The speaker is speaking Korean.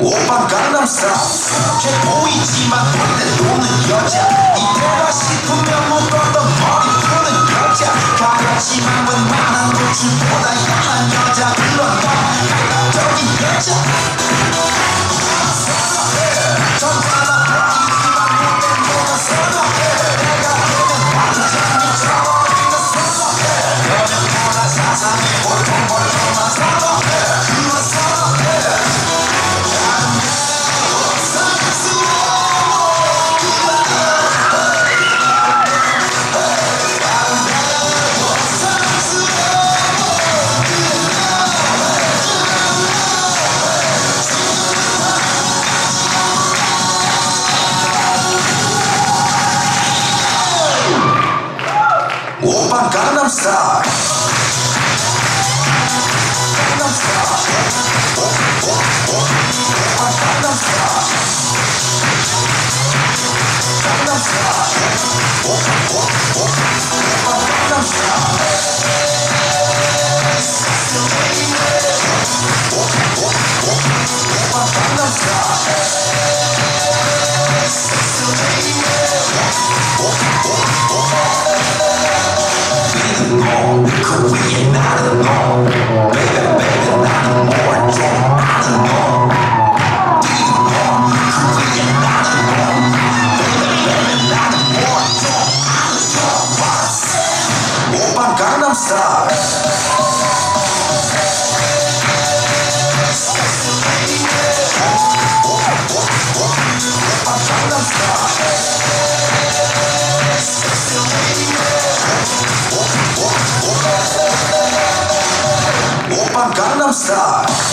오빤 강남스타일 제 보이지만 본데 노는 여자 이때가 싶으면 묶었던 머리 푸는 여자 가렸지만 웬만한 노출보다 야한 여자 그런 감각적인 여자 전화나 보이지만 본데 노는 선호해 내가 보면 완전히 저버리는 선호해 연연보다 사상이 볼통볼통한 선호해 그런 선호해 오빤 강남스타일 그 위에 나는 너 Baby baby 나는 뭘 좀 아는 너 뛰는 너그 위에 나는 너 Baby baby 나는 뭘 좀 아는 너 오빤 강남스타일 오빤 강남스타일